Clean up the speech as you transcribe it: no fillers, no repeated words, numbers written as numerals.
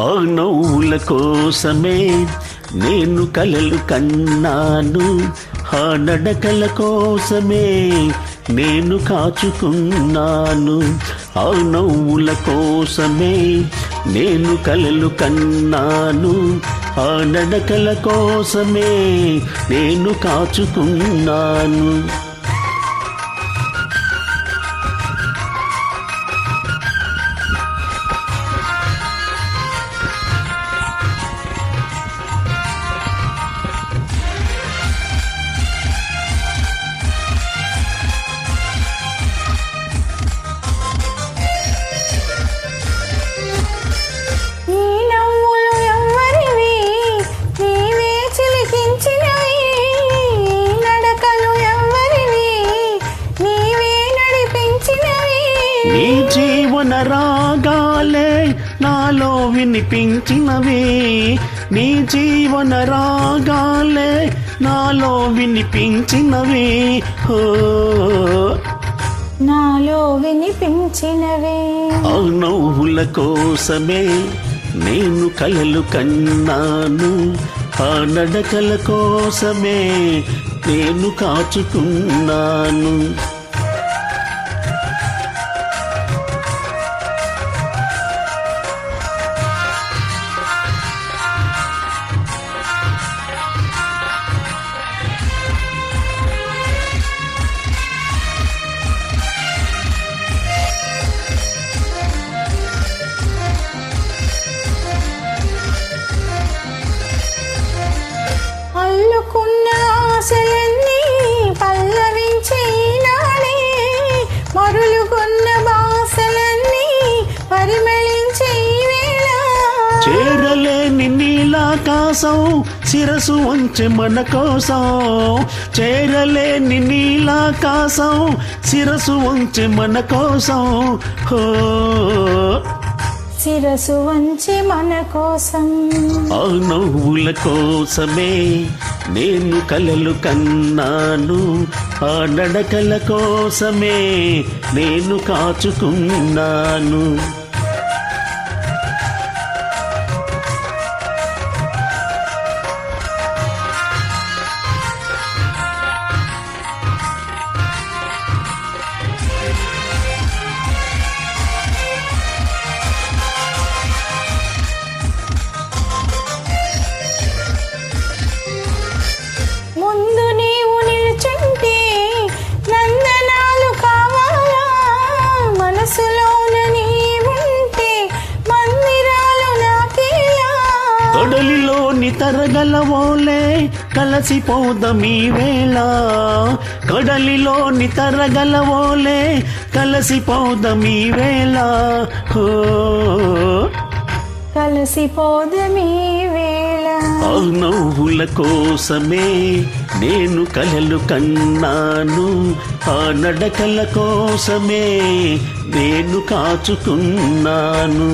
ఆ నవ్వుల కోసమే నేను కలలు కన్నాను, ఆ నడకల కోసమే నేను కాచుకున్నాను. ఆ నవ్వుల కోసమే నేను కలలు కన్నాను, ఆ నడకల కోసమే నేను కాచుకున్నాను. నీ జీవన రాగాలే నాలో వినిపించినవి, నీ జీవన రాగాలే నాలో వినిపించినవి, నాలో వినిపించినవి. ఆ నవ్వుల కోసమే నేను కలలు కన్నాను, ఆ నడకల కోసమే నేను కాచుకున్నాను. అల్లుకున్న ఆశలన్నీ పల్లవించే నాడే, మరులుకున్న బాసలన్నీ పరిమళించే వేళ, చేరలేని నీలాకాశం శిరసు వంచె మన కోసం, చేరలేని నీలాకాశం శిరసు వంచె మన కోసం, శిరసు వంచి మన కోసం. ఆ నవ్వుల కోసమే నేను కలలు కన్నాను, ఆ నడకల కోసమే నేను కాచుకున్నాను. ముందు నీవు నిల్చుంటే నందనాలు కావాలా, మనసులోన నీవుంటే మందిరాలు నాకేలా, కడలిలోని తరగలవోలే కలసిపోదమీ వేళ, కడలిలోని తరగలవోలే కలసిపోదమీ వేళ, కలిసిపోదమీ వేళ. ఆ నవ్వుల కోసమే నేను కలలు కన్నాను, ఆ నడకల కోసమే నేను కాచుకున్నాను.